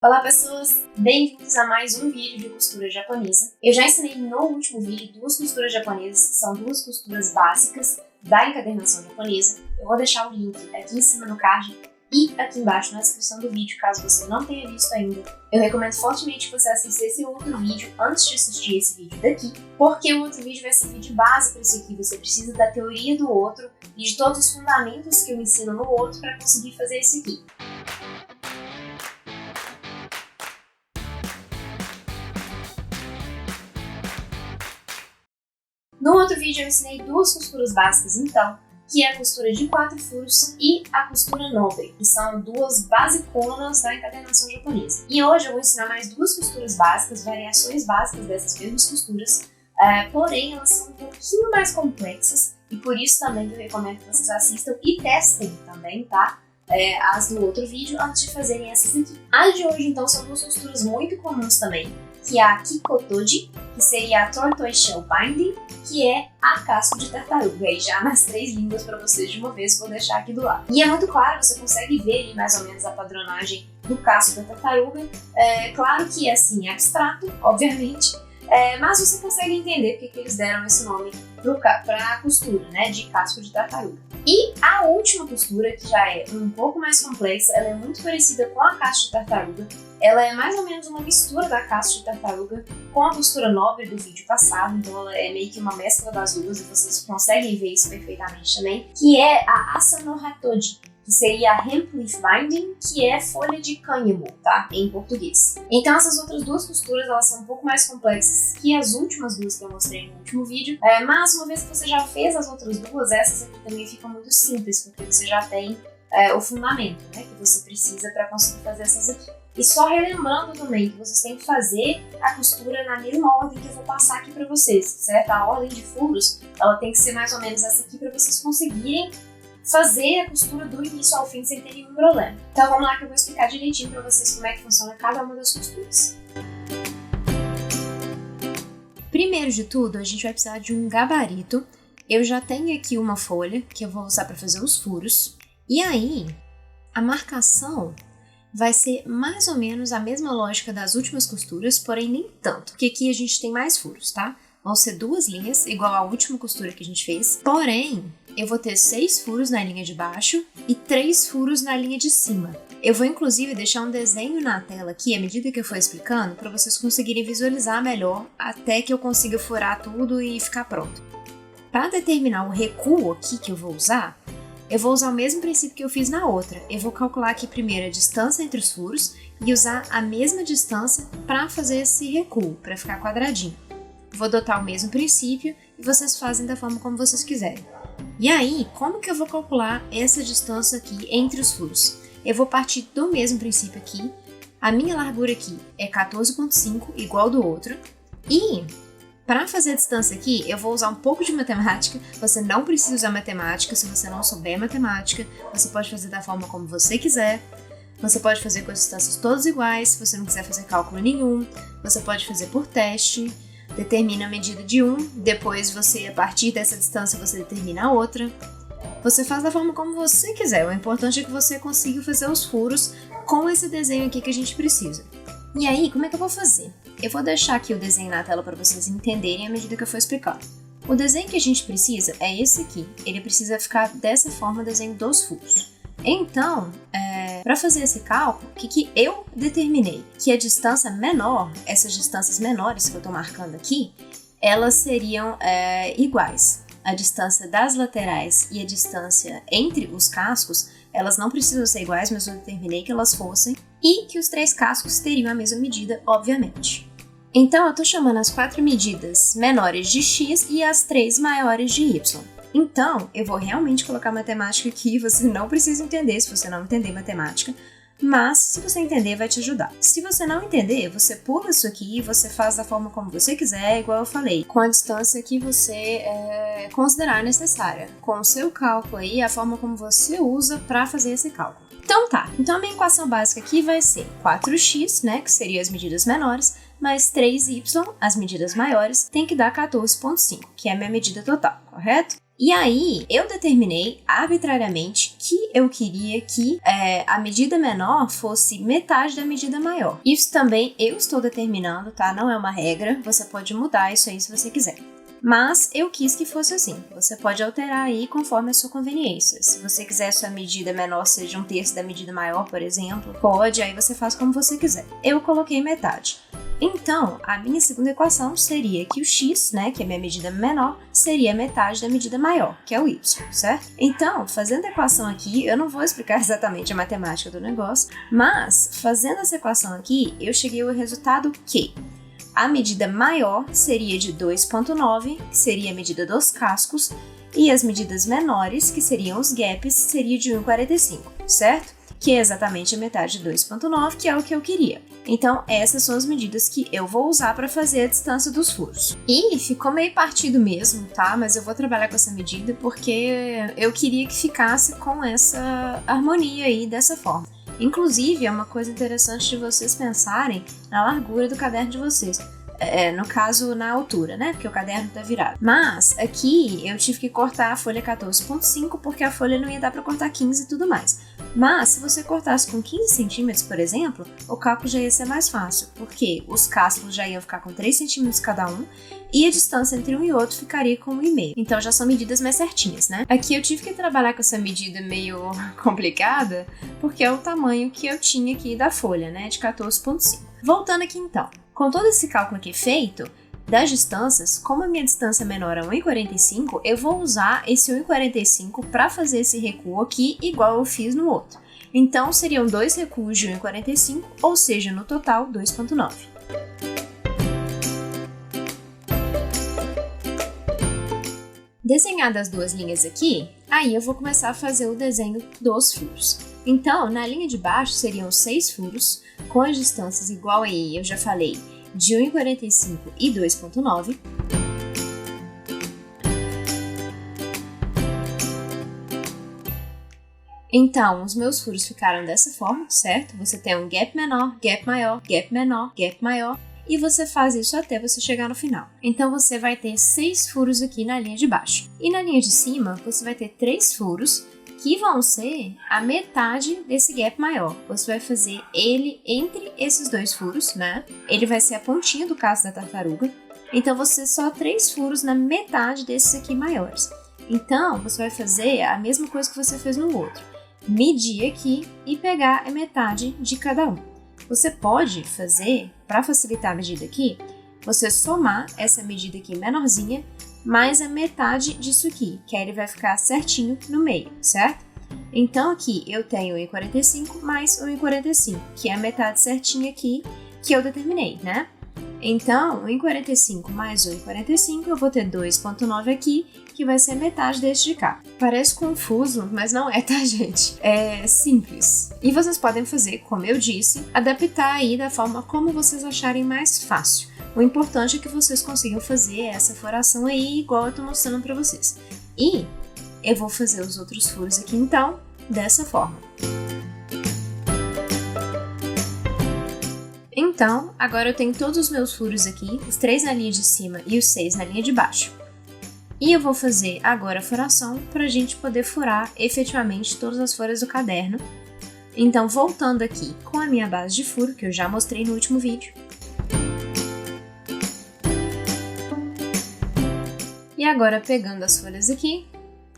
Olá pessoas, bem-vindos a mais um vídeo de costura japonesa. Eu já ensinei no último vídeo duas costuras japonesas, que são duas costuras básicas da encadernação japonesa. Eu vou deixar o link aqui em cima no card e aqui embaixo na descrição do vídeo, caso você não tenha visto ainda. Eu recomendo fortemente que você assista esse outro vídeo antes de assistir esse vídeo daqui, porque o outro vídeo vai servir de base para esse aqui. Você precisa da teoria do outro e de todos os fundamentos que eu ensino no outro para conseguir fazer esse aqui. No outro vídeo eu ensinei duas costuras básicas então, que é a costura de 4 furos e a costura nobre, que são duas basiconas da encadernação japonesa. E hoje eu vou ensinar mais duas costuras básicas, variações básicas dessas mesmas costuras, porém elas são um pouquinho mais complexas e por isso também eu recomendo que vocês assistam e testem também, tá? As do outro vídeo antes de fazerem essas aqui. As de hoje então são duas costuras muito comuns também, que é a Kikotoji, que seria a Tortoise Shell Binding, que é a casco de tartaruga. E já nas 3 línguas para vocês de uma vez, vou deixar aqui do lado. E é muito claro, você consegue ver ali mais ou menos a padronagem do casco da tartaruga. Claro que é assim, abstrato, obviamente, mas você consegue entender porque que eles deram esse nome para a costura, né, de casco de tartaruga. E a última costura, que já é um pouco mais complexa, ela é muito parecida com a casco de tartaruga. Ela é mais ou menos uma mistura da casco de tartaruga com a costura nobre do vídeo passado, então ela é meio que uma mescla das duas e vocês conseguem ver isso perfeitamente também, que é a Asano Hatoji, que seria a Hemp Leaf Binding, que é folha de cânhamo, tá? Em português. Então essas outras duas costuras, elas são um pouco mais complexas que as últimas duas que eu mostrei no último vídeo, mas uma vez que você já fez as outras duas, essas aqui também ficam muito simples, porque você já tem o fundamento, né, que você precisa para conseguir fazer essas aqui. E só relembrando também que vocês têm que fazer a costura na mesma ordem que eu vou passar aqui para vocês, certo? A ordem de furos, ela tem que ser mais ou menos essa aqui para vocês conseguirem fazer a costura do início ao fim sem ter nenhum problema. Então vamos lá que eu vou explicar direitinho para vocês como é que funciona cada uma das costuras. Primeiro de tudo, a gente vai precisar de um gabarito. Eu já tenho aqui uma folha que eu vou usar para fazer os furos. E aí, a marcação vai ser mais ou menos a mesma lógica das últimas costuras, porém nem tanto, porque aqui a gente tem mais furos, tá? Vão ser 2 linhas, igual à última costura que a gente fez, porém, eu vou ter 6 furos na linha de baixo e 3 furos na linha de cima. Eu vou inclusive deixar um desenho na tela aqui, à medida que eu for explicando, para vocês conseguirem visualizar melhor, até que eu consiga furar tudo e ficar pronto. Para determinar o recuo aqui que eu vou usar o mesmo princípio que eu fiz na outra. Eu vou calcular aqui primeiro a distância entre os furos e usar a mesma distância para fazer esse recuo, para ficar quadradinho. Vou adotar o mesmo princípio e vocês fazem da forma como vocês quiserem. E aí, como que eu vou calcular essa distância aqui entre os furos? Eu vou partir do mesmo princípio aqui. A minha largura aqui é 14,5, igual do outro. E para fazer a distância aqui, eu vou usar um pouco de matemática. Você não precisa usar matemática se você não souber matemática. Você pode fazer da forma como você quiser. Você pode fazer com as distâncias todas iguais, se você não quiser fazer cálculo nenhum. Você pode fazer por teste. Determina a medida de um, depois você, a partir dessa distância, você determina a outra. Você faz da forma como você quiser. O importante é que você consiga fazer os furos com esse desenho aqui que a gente precisa. E aí, como é que eu vou fazer? Eu vou deixar aqui o desenho na tela para vocês entenderem à medida que eu for explicando. O desenho que a gente precisa é esse aqui. Ele precisa ficar dessa forma, o desenho dos furos. Então, para fazer esse cálculo, o que eu determinei? Que a distância menor, essas distâncias menores que eu estou marcando aqui, elas seriam iguais. A distância das laterais e a distância entre os cascos, elas não precisam ser iguais, mas eu determinei que elas fossem, e que os 3 cascos teriam a mesma medida, obviamente. Então, eu estou chamando as 4 medidas menores de x e as 3 maiores de y. Então, eu vou realmente colocar matemática aqui, você não precisa entender se você não entender matemática, mas se você entender vai te ajudar. Se você não entender, você pula isso aqui e você faz da forma como você quiser, igual eu falei, com a distância que você considerar necessária, com o seu cálculo aí, a forma como você usa para fazer esse cálculo. Então tá, então a minha equação básica aqui vai ser 4x, né, que seriam as medidas menores, mais 3y, as medidas maiores, tem que dar 14,5, que é a minha medida total, correto? E aí, eu determinei arbitrariamente que eu queria que a medida menor fosse metade da medida maior. Isso também eu estou determinando, tá? Não é uma regra, você pode mudar isso aí se você quiser. Mas eu quis que fosse assim. Você pode alterar aí conforme a sua conveniência. Se você quiser sua medida menor seja 1/3 da medida maior, por exemplo, pode, aí você faz como você quiser. Eu coloquei metade. Então, a minha segunda equação seria que o x, né, que é a minha medida menor, seria metade da medida maior, que é o y, certo? Então, fazendo a equação aqui, eu não vou explicar exatamente a matemática do negócio, mas fazendo essa equação aqui, eu cheguei ao resultado que a medida maior seria de 2,9, que seria a medida dos cascos, e as medidas menores, que seriam os gaps, seria de 1,45, certo? Que é exatamente a metade de 2,9, que é o que eu queria. Então, essas são as medidas que eu vou usar para fazer a distância dos furos. E ficou meio partido mesmo, tá? Mas eu vou trabalhar com essa medida porque eu queria que ficasse com essa harmonia aí, dessa forma. Inclusive, é uma coisa interessante de vocês pensarem na largura do caderno de vocês. No caso, na altura, né? Porque o caderno tá virado. Mas, aqui, eu tive que cortar a folha 14,5 porque a folha não ia dar pra cortar 15 e tudo mais. Mas, se você cortasse com 15 centímetros, por exemplo, o cálculo já ia ser mais fácil, porque os cascos já iam ficar com 3 centímetros cada um e a distância entre um e outro ficaria com 1,5. Então, já são medidas mais certinhas, né? Aqui eu tive que trabalhar com essa medida meio complicada, porque é o tamanho que eu tinha aqui da folha, né? De 14,5. Voltando aqui então. Com todo esse cálculo aqui feito, das distâncias, como a minha distância menor é 1,45, eu vou usar esse 1,45 para fazer esse recuo aqui, igual eu fiz no outro. Então, seriam 2 recuos de 1,45, ou seja, no total, 2,9. Desenhadas as duas linhas aqui, aí eu vou começar a fazer o desenho dos furos. Então, na linha de baixo seriam 6 furos, com as distâncias igual aí, eu já falei, de 1,45 e 2,9. Então, os meus furos ficaram dessa forma, certo? Você tem um gap menor, gap maior, gap menor, gap maior, e você faz isso até você chegar no final. Então, você vai ter 6 furos aqui na linha de baixo. E na linha de cima, você vai ter 3 furos, que vão ser a metade desse gap maior. Você vai fazer ele entre esses 2 furos, né? Ele vai ser a pontinha do caso da tartaruga. Então, você só 3 furos na metade desses aqui maiores. Então, você vai fazer a mesma coisa que você fez no outro. Medir aqui e pegar a metade de cada um. Você pode fazer, para facilitar a medida aqui, você somar essa medida aqui menorzinha mais a metade disso aqui, que aí ele vai ficar certinho no meio, certo? Então aqui eu tenho 1,45 mais 1,45, que é a metade certinha aqui que eu determinei, né? Então, 1,45 mais 1,45, eu vou ter 2,9 aqui, que vai ser metade deste de cá. Parece confuso, mas não é, tá, gente? É simples. E vocês podem fazer, como eu disse, adaptar aí da forma como vocês acharem mais fácil. O importante é que vocês consigam fazer essa furação aí, igual eu tô mostrando pra vocês. E eu vou fazer os outros furos aqui, então, dessa forma. Então, agora eu tenho todos os meus furos aqui, os 3 na linha de cima e os 6 na linha de baixo. E eu vou fazer agora a furação para a gente poder furar efetivamente todas as folhas do caderno. Então, voltando aqui com a minha base de furo, que eu já mostrei no último vídeo. E agora pegando as folhas aqui,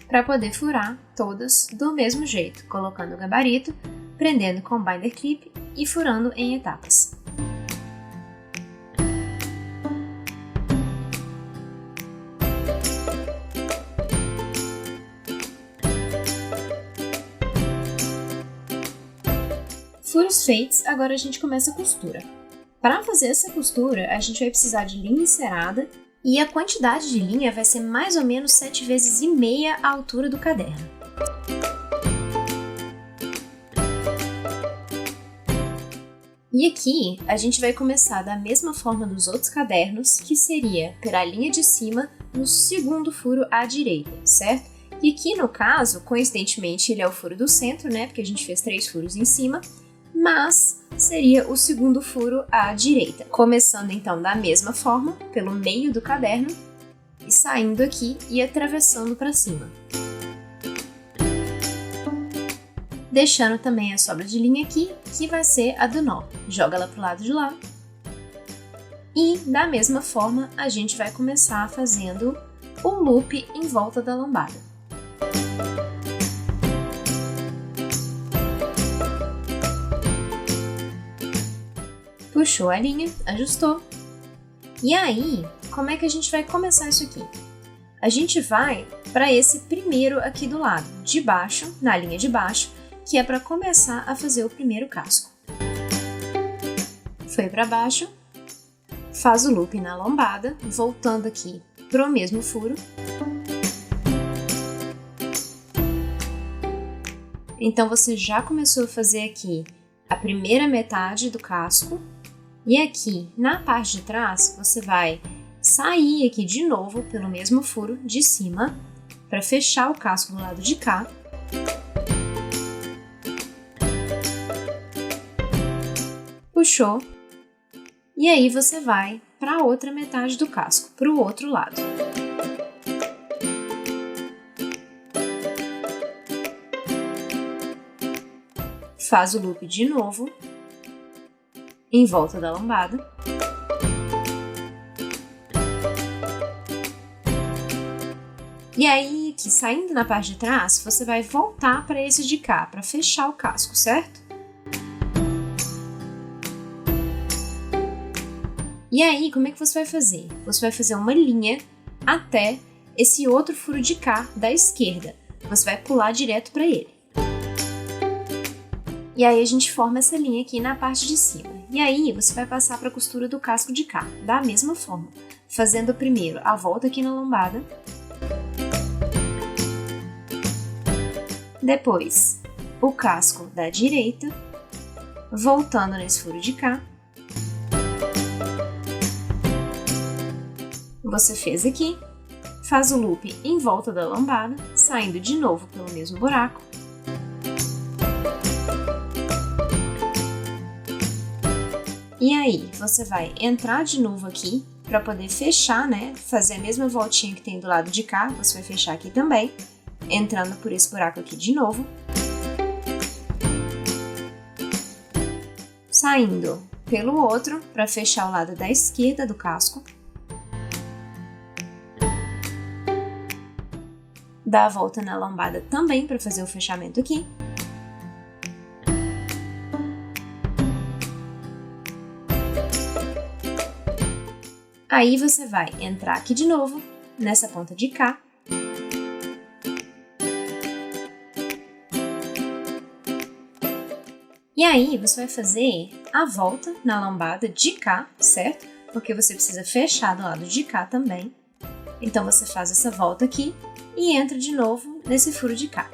para poder furar todas do mesmo jeito, colocando o gabarito, prendendo com o binder clip e furando em etapas. Furos feitos, agora a gente começa a costura. Para fazer essa costura, a gente vai precisar de linha encerada e a quantidade de linha vai ser mais ou menos 7 vezes e meia a altura do caderno. E aqui, a gente vai começar da mesma forma dos outros cadernos, que seria pela linha de cima no segundo furo à direita, certo? E aqui, no caso, coincidentemente, ele é o furo do centro, né? Porque a gente fez 3 furos em cima, mas seria o segundo furo à direita. Começando, então, da mesma forma, pelo meio do caderno, saindo aqui e atravessando para cima. Deixando também a sobra de linha aqui, que vai ser a do nó. Joga ela pro lado de lá. E, da mesma forma, a gente vai começar fazendo o loop em volta da lombada. Puxou a linha, ajustou. E aí, como é que a gente vai começar isso aqui? A gente vai para esse primeiro aqui do lado, de baixo, na linha de baixo, que é para começar a fazer o primeiro casco. Foi para baixo, faz o loop na lombada, voltando aqui pro mesmo furo. Então você já começou a fazer aqui a primeira metade do casco, e aqui na parte de trás você vai sair aqui de novo pelo mesmo furo de cima para fechar o casco do lado de cá. Puxou, e aí você vai para a outra metade do casco, para o outro lado. Faz o loop de novo, em volta da lombada. E aí, aqui, saindo na parte de trás, você vai voltar para esse de cá, para fechar o casco, certo? E aí, como é que você vai fazer? Você vai fazer uma linha até esse outro furo de cá da esquerda. Você vai pular direto para ele. E aí a gente forma essa linha aqui na parte de cima. E aí você vai passar para a costura do casco de cá, da mesma forma. Fazendo primeiro a volta aqui na lombada. Depois, o casco da direita. Voltando nesse furo de cá. Você fez aqui, faz o loop em volta da lombada, saindo de novo pelo mesmo buraco. E aí, você vai entrar de novo aqui, para poder fechar, né? Fazer a mesma voltinha que tem do lado de cá, você vai fechar aqui também, entrando por esse buraco aqui de novo. Saindo pelo outro, para fechar o lado da esquerda do casco. Dá a volta na lombada também para fazer o fechamento aqui. Aí você vai entrar aqui de novo, nessa ponta de cá. E aí você vai fazer a volta na lombada de cá, certo? Porque você precisa fechar do lado de cá também. Então você faz essa volta aqui e entra de novo nesse furo de cá.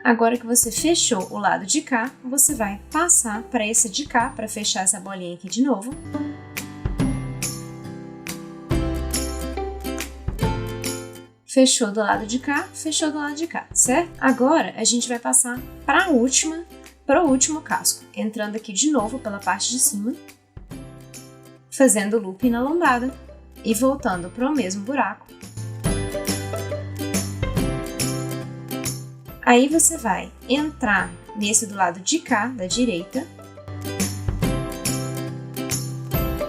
Agora que você fechou o lado de cá, você vai passar para esse de cá para fechar essa bolinha aqui de novo. Fechou do lado de cá, fechou do lado de cá, certo? Agora a gente vai passar para o último casco, entrando aqui de novo pela parte de cima, fazendo loop na lombada e voltando para o mesmo buraco. Aí você vai entrar nesse do lado de cá, da direita,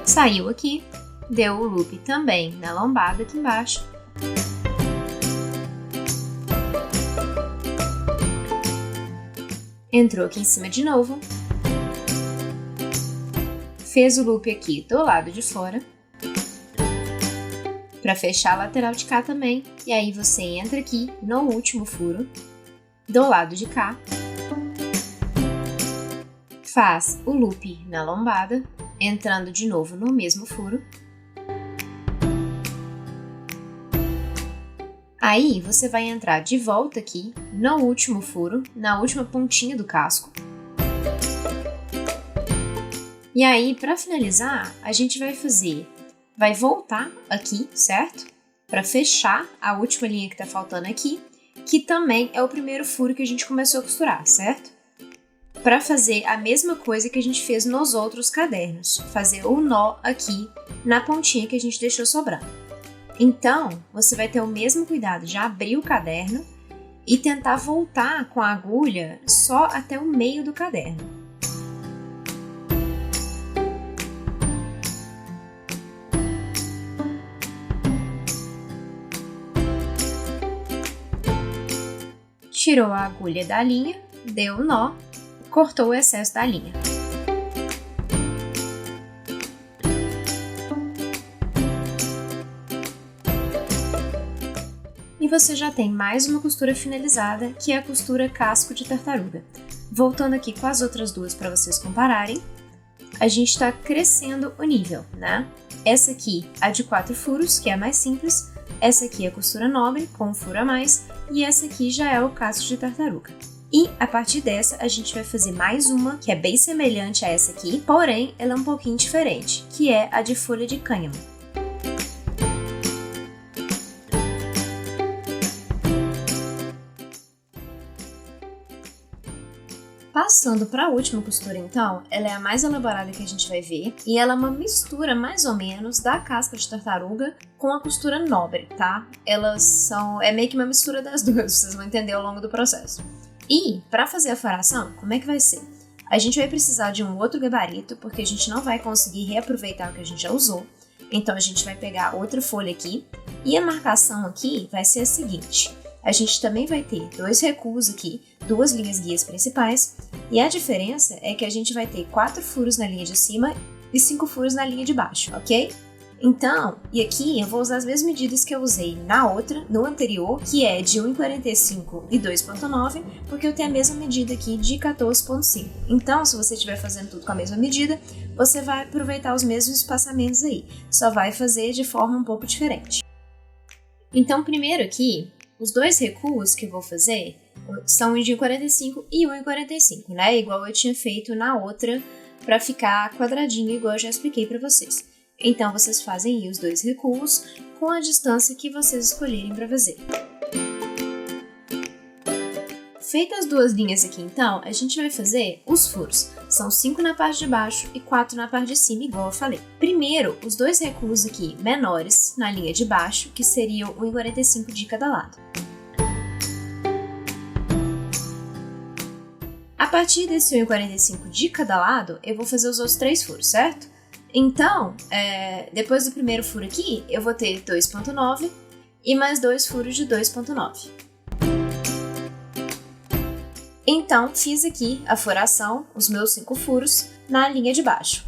saiu aqui, deu o loop também na lombada aqui embaixo, entrou aqui em cima de novo, fez o loop aqui do lado de fora, para fechar a lateral de cá também, e aí você entra aqui no último furo, do lado de cá, faz o loop na lombada, entrando de novo no mesmo furo. Aí você vai entrar de volta aqui no último furo, na última pontinha do casco. E aí, para finalizar, a gente vai voltar aqui, certo? Para fechar a última linha que tá faltando aqui, que também é o primeiro furo que a gente começou a costurar, certo? para fazer a mesma coisa que a gente fez nos outros cadernos, fazer o nó aqui na pontinha que a gente deixou sobrar. Então, você vai ter o mesmo cuidado de abrir o caderno e tentar voltar com a agulha só até o meio do caderno. Tirou a agulha da linha, deu o nó, cortou o excesso da linha. E você já tem mais uma costura finalizada, que é a costura casco de tartaruga. Voltando aqui com as outras duas para vocês compararem, a gente está crescendo o nível, né? Essa aqui, a de 4 furos, que é a mais simples, essa aqui é a costura nobre, com um furo a mais, e essa aqui já é o casco de tartaruga. E a partir dessa, a gente vai fazer mais uma, que é bem semelhante a essa aqui, porém, ela é um pouquinho diferente, que é a de folha de cânhamo. Passando para a última costura, então, ela é a mais elaborada que a gente vai ver, e ela é uma mistura, mais ou menos, da casca de tartaruga com a costura nobre, tá? É meio que uma mistura das duas, vocês vão entender ao longo do processo. E, para fazer a furação, como é que vai ser? A gente vai precisar de um outro gabarito, porque a gente não vai conseguir reaproveitar o que a gente já usou. Então, a gente vai pegar outra folha aqui, e a marcação aqui vai ser a seguinte. A gente também vai ter 2 recuos aqui, 2 linhas guias principais, e a diferença é que a gente vai ter 4 furos na linha de cima e 5 furos na linha de baixo, ok? Então, e aqui eu vou usar as mesmas medidas que eu usei na outra, no anterior, que é de 1,45 e 2,9, porque eu tenho a mesma medida aqui de 14,5. Então, se você estiver fazendo tudo com a mesma medida, você vai aproveitar os mesmos espaçamentos aí, só vai fazer de forma um pouco diferente. Então, primeiro aqui, os 2 recuos que eu vou fazer são 1,45 e 1,45, né? Igual eu tinha feito na outra, para ficar quadradinho, igual eu já expliquei para vocês. Então, vocês fazem aí os 2 recuos com a distância que vocês escolherem para fazer. Feitas as 2 linhas aqui, então, a gente vai fazer os furos. São 5 na parte de baixo e 4 na parte de cima, igual eu falei. Primeiro, os 2 recuos aqui menores na linha de baixo, que seriam 1,45 de cada lado. A partir desse 1,45 de cada lado, eu vou fazer os outros 3 furos, certo? Então, depois do primeiro furo aqui, eu vou ter 2,9 e mais 2 furos de 2,9. Então, fiz aqui a furação, os meus 5 furos, na linha de baixo.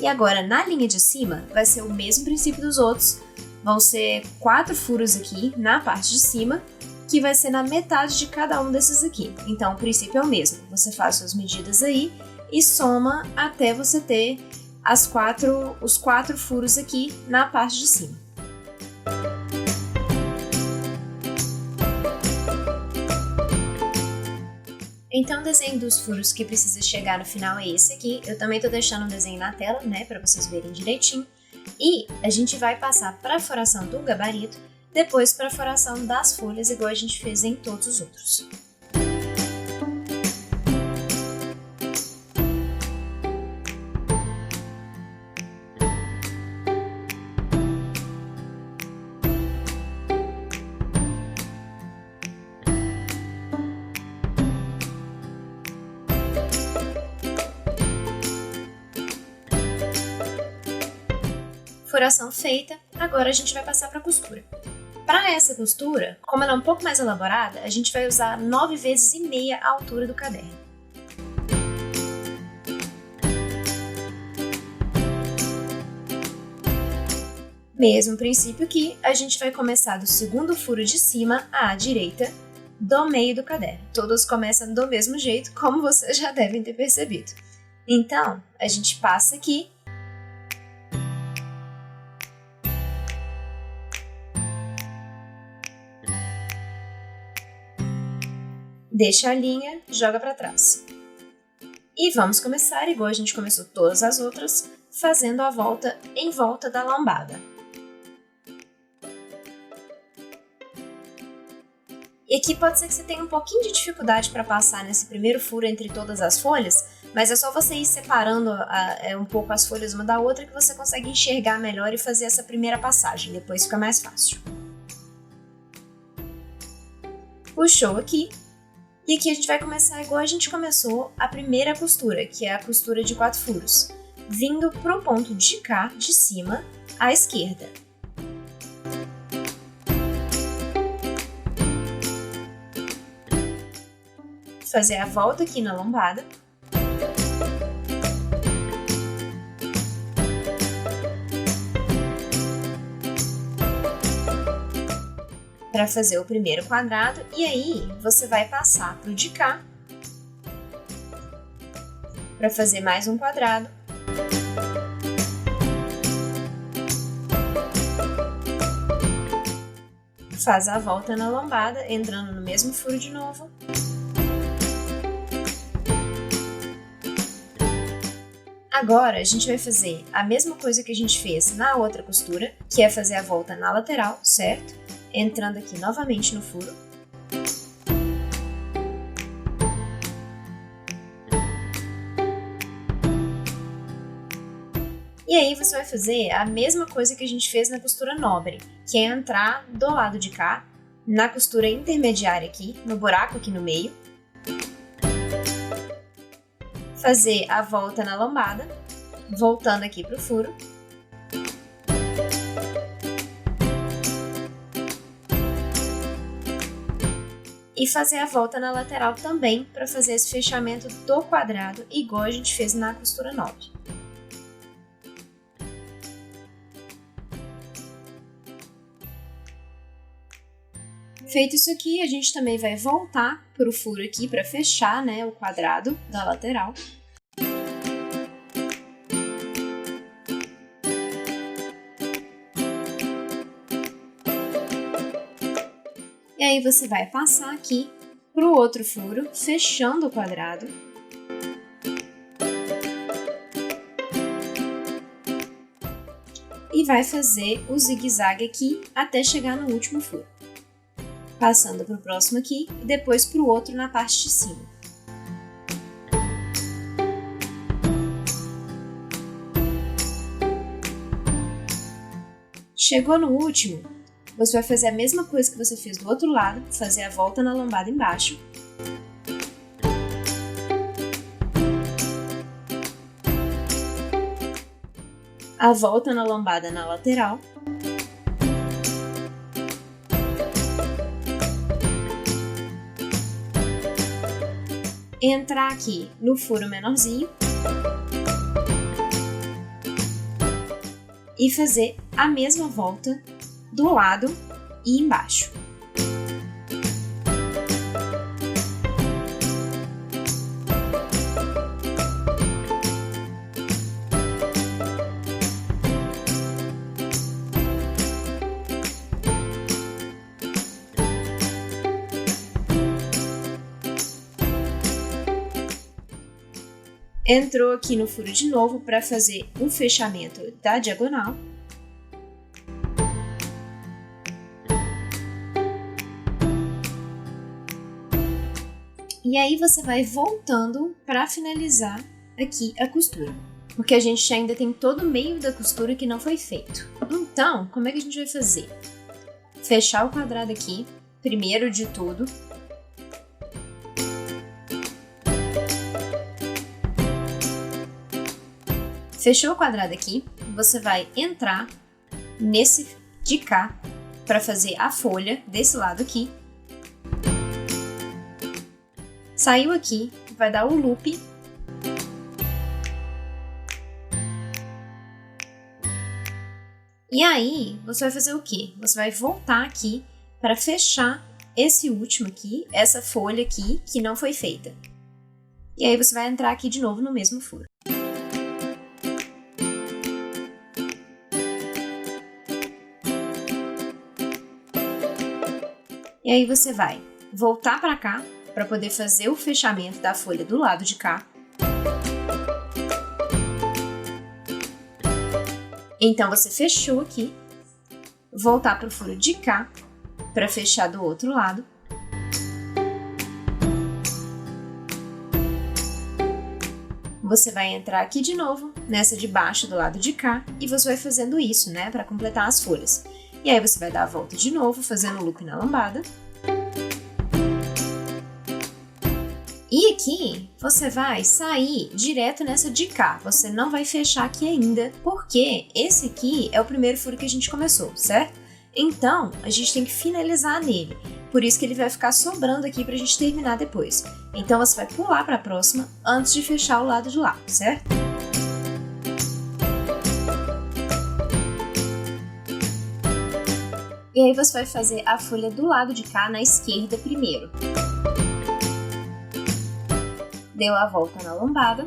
E agora, na linha de cima, vai ser o mesmo princípio dos outros. Vão ser 4 furos aqui na parte de cima, que vai ser na metade de cada um desses aqui. Então, o princípio é o mesmo. Você faz suas medidas aí e soma até você ter os 4 furos aqui na parte de cima. Então, o desenho dos furos que precisa chegar no final é esse aqui. Eu também tô deixando um desenho na tela, né, para vocês verem direitinho. E a gente vai passar para a furação do gabarito, depois para a furação das folhas, igual a gente fez em todos os outros. Furação feita, agora a gente vai passar para a costura. Para essa costura, como ela é um pouco mais elaborada, a gente vai usar 9 vezes e meia a altura do caderno. Mesmo princípio que a gente vai começar do segundo furo de cima à direita do meio do caderno. Todos começam do mesmo jeito, como vocês já devem ter percebido. Então, a gente passa aqui. Deixa a linha, joga para trás. E vamos começar, igual a gente começou todas as outras, fazendo a volta em volta da lombada. E aqui pode ser que você tenha um pouquinho de dificuldade para passar nesse primeiro furo entre todas as folhas, mas é só você ir separando um pouco as folhas uma da outra que você consegue enxergar melhor e fazer essa primeira passagem, depois fica mais fácil. Puxou aqui, e aqui a gente vai começar igual a gente começou a primeira costura, que é a costura de 4 furos, vindo pro ponto de cá, de cima, à esquerda. Fazer a volta aqui na lombada. Para fazer o primeiro quadrado, e aí você vai passar pro de cá para fazer mais um quadrado. Faz a volta na lombada, entrando no mesmo furo de novo. Agora, a gente vai fazer a mesma coisa que a gente fez na outra costura, que é fazer a volta na lateral, certo? Entrando aqui novamente no furo. E aí você vai fazer a mesma coisa que a gente fez na costura nobre, que é entrar do lado de cá, na costura intermediária aqui, no buraco aqui no meio. Fazer a volta na lombada, voltando aqui pro furo. E fazer a volta na lateral também para fazer esse fechamento do quadrado, igual a gente fez na costura nobre. Feito isso aqui, a gente também vai voltar para o furo aqui para fechar, né, o quadrado da lateral. E aí você vai passar aqui para o outro furo, fechando o quadrado. E vai fazer o zigue-zague aqui até chegar no último furo. Passando para o próximo aqui e depois para o outro na parte de cima. Chegou no último, você vai fazer a mesma coisa que você fez do outro lado, fazer a volta na lombada embaixo. A volta na lombada na lateral. Entrar aqui no furo menorzinho e fazer a mesma volta do lado e embaixo. Entrou aqui no furo de novo para fazer o fechamento da diagonal. E aí você vai voltando para finalizar aqui a costura, porque a gente ainda tem todo o meio da costura que não foi feito. Então, como é que a gente vai fazer? Fechar o quadrado aqui, primeiro de tudo. Fechou o quadrado aqui, você vai entrar nesse de cá para fazer a folha desse lado aqui. Saiu aqui, vai dar o loop. E aí, você vai fazer o quê? Você vai voltar aqui para fechar esse último aqui, essa folha aqui que não foi feita. E aí você vai entrar aqui de novo no mesmo furo. E aí você vai voltar para cá para poder fazer o fechamento da folha do lado de cá. Então você fechou aqui, voltar para o furo de cá para fechar do outro lado. você vai entrar aqui de novo, nessa de baixo do lado de cá, e você vai fazendo isso, né, para completar as folhas. E aí você vai dar a volta de novo, fazendo o loop na lombada. E aqui, você vai sair direto nessa de cá, você não vai fechar aqui ainda, porque esse aqui é o primeiro furo que a gente começou, certo? Então, a gente tem que finalizar nele, por isso que ele vai ficar sobrando aqui pra gente terminar depois. Então, você vai pular pra próxima antes de fechar o lado de lá, certo? E aí você vai fazer a folha do lado de cá na esquerda primeiro. Deu a volta na lombada.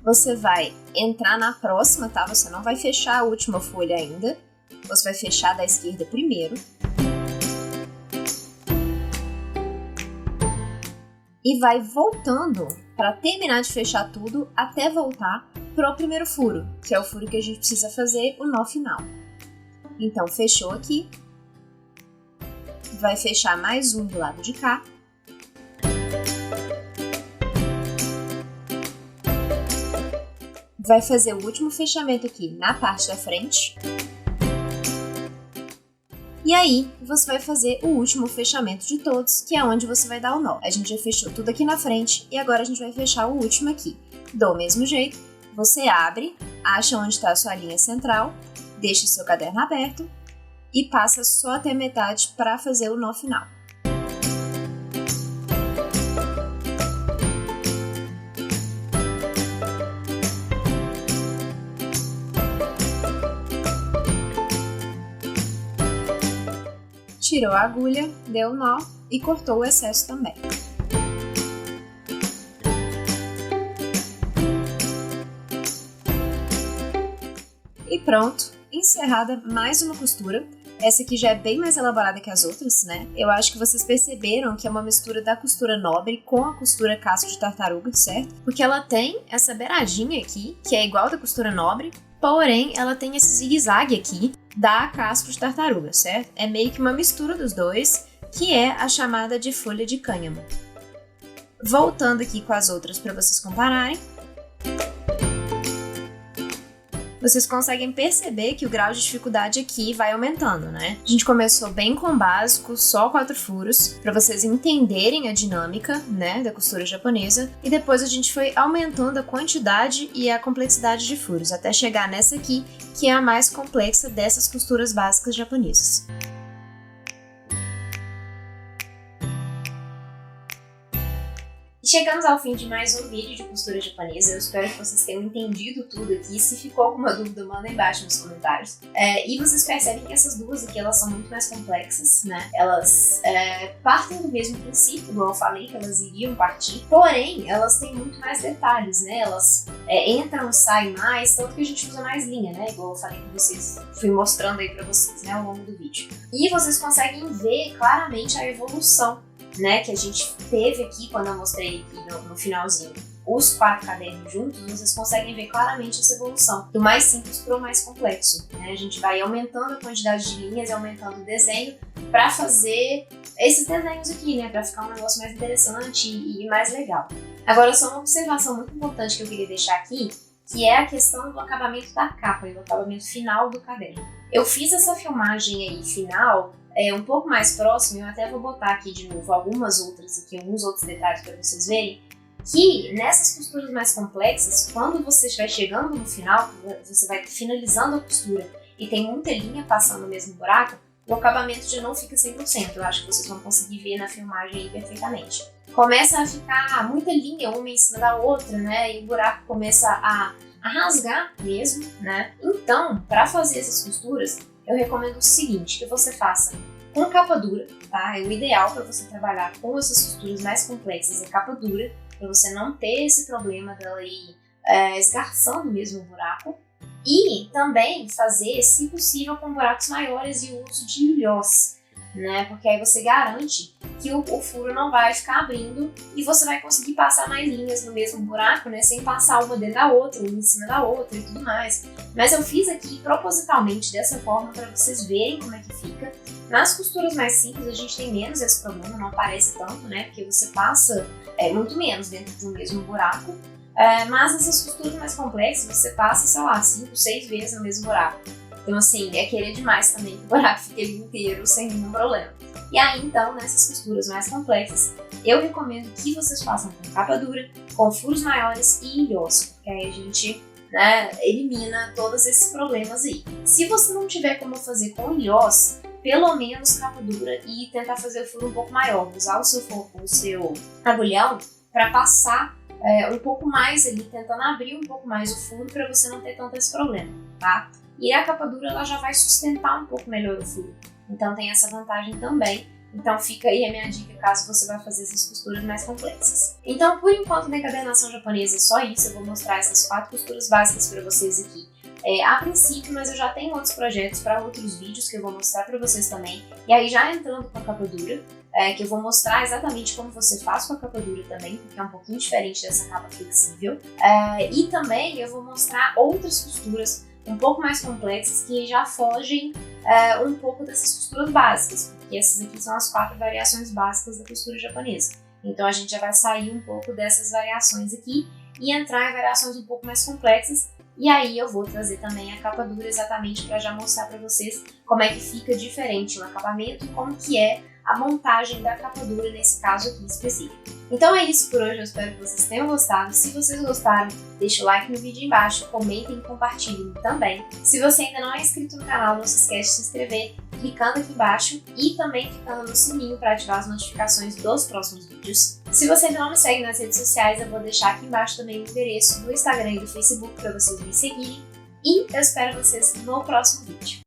Você vai entrar na próxima, tá? Você não vai fechar a última folha ainda. Você vai fechar da esquerda primeiro. E vai voltando para terminar de fechar tudo até voltar pro primeiro furo, que é o furo que a gente precisa fazer o nó final. Então, fechou aqui. Vai fechar mais um do lado de cá. Vai fazer o último fechamento aqui na parte da frente. E aí, você vai fazer o último fechamento de todos, que é onde você vai dar o nó. A gente já fechou tudo aqui na frente e agora a gente vai fechar o último aqui. Do mesmo jeito, você abre, acha onde está a sua linha central, deixa o seu caderno aberto e passa só até metade para fazer o nó final. Tirou a agulha, deu o nó e cortou o excesso também. E pronto, encerrada mais uma costura. Essa aqui já é bem mais elaborada que as outras, né? Eu acho que vocês perceberam que é uma mistura da costura nobre com a costura casco de tartaruga, certo? Porque ela tem essa beiradinha aqui, que é igual da costura nobre, porém ela tem esse zigue-zague aqui da casco de tartaruga, certo? É meio que uma mistura dos dois, que é a chamada de folha de cânhamo. Voltando aqui com as outras para vocês compararem. Vocês conseguem perceber que o grau de dificuldade aqui vai aumentando, né? A gente começou bem com o básico, só 4 furos, para vocês entenderem a dinâmica, né, da costura japonesa, e depois a gente foi aumentando a quantidade e a complexidade de furos, até chegar nessa aqui, que é a mais complexa dessas costuras básicas japonesas. Chegamos ao fim de mais um vídeo de costura japonesa. Eu espero que vocês tenham entendido tudo aqui. Se ficou alguma dúvida, manda aí embaixo nos comentários. E vocês percebem que essas duas aqui, elas são muito mais complexas, né? Elas partem do mesmo princípio, como eu falei que elas iriam partir, porém, elas têm muito mais detalhes, né? Elas entram e saem mais, tanto que a gente usa mais linha, né? Igual eu falei com vocês, fui mostrando aí pra vocês, né, ao longo do vídeo. E vocês conseguem ver claramente a evolução, né, que a gente teve aqui quando eu mostrei aqui no finalzinho os 4 cadernos juntos. Vocês conseguem ver claramente essa evolução do mais simples para o mais complexo, né? A gente vai aumentando a quantidade de linhas e aumentando o desenho para fazer esses desenhos aqui, né, para ficar um negócio mais interessante e mais legal. Agora, só uma observação muito importante que eu queria deixar aqui, que é a questão do acabamento da capa e do acabamento final do caderno. Eu fiz essa filmagem aí final um pouco mais próximo, eu até vou botar aqui de novo algumas outras aqui, alguns outros detalhes para vocês verem, que nessas costuras mais complexas, quando você estiver chegando no final, você vai finalizando a costura e tem muita linha passando no mesmo buraco, o acabamento já não fica 100%, eu acho que vocês vão conseguir ver na filmagem aí perfeitamente. Começa a ficar muita linha uma em cima da outra, né, e o buraco começa a rasgar mesmo, né. Então, para fazer essas costuras, eu recomendo o seguinte, que você faça com capa dura, tá? O ideal para você trabalhar com essas costuras mais complexas é capa dura, para você não ter esse problema dela ir esgarçando mesmo o buraco. E também fazer, se possível, com buracos maiores e o uso de ilhós, né? Porque aí você garante que o furo não vai ficar abrindo e você vai conseguir passar mais linhas no mesmo buraco, né? Sem passar uma dentro da outra, uma em cima da outra e tudo mais. Mas eu fiz aqui propositalmente dessa forma para vocês verem como é que fica. Nas costuras mais simples a gente tem menos esse problema, não aparece tanto, né? Porque você passa muito menos dentro de um mesmo buraco. Mas nessas costuras mais complexas você passa, sei lá, 5, 6 vezes no mesmo buraco. Então assim, é querer demais também que o buraco fique ali inteiro sem nenhum problema. E aí então, nessas costuras mais complexas, eu recomendo que vocês façam com capa dura, com furos maiores e ilhós, porque aí a gente, né, elimina todos esses problemas aí. Se você não tiver como fazer com ilhós, pelo menos capa dura e tentar fazer o furo um pouco maior, usar o seu agulhão para passar um pouco mais ali, tentando abrir um pouco mais o furo para você não ter tanto esse problema, tá? E a capa dura ela já vai sustentar um pouco melhor o furo, então tem essa vantagem também. Então fica aí a minha dica caso você vá fazer essas costuras mais complexas. Então por enquanto na encadernação japonesa é só isso, eu vou mostrar essas 4 costuras básicas para vocês aqui. A princípio, mas eu já tenho outros projetos para outros vídeos que eu vou mostrar para vocês também. E aí já entrando com a capa dura, que eu vou mostrar exatamente como você faz com a capa dura também, porque é um pouquinho diferente dessa capa flexível. E também eu vou mostrar outras costuras um pouco mais complexas que já fogem um pouco dessas costuras básicas, porque essas aqui são as 4 variações básicas da costura japonesa. Então a gente já vai sair um pouco dessas variações aqui e entrar em variações um pouco mais complexas. E aí eu vou trazer também a capa dura exatamente para já mostrar para vocês como é que fica diferente o acabamento e como que é a montagem da capa dura nesse caso aqui específico. Então é isso por hoje, eu espero que vocês tenham gostado. Se vocês gostaram, deixa o like no vídeo embaixo, comentem e compartilhem também. Se você ainda não é inscrito no canal, não se esquece de se inscrever clicando aqui embaixo e também clicando no sininho para ativar as notificações dos próximos vídeos. Se você ainda não me segue nas redes sociais, eu vou deixar aqui embaixo também o endereço do Instagram e do Facebook para vocês me seguirem. E eu espero vocês no próximo vídeo.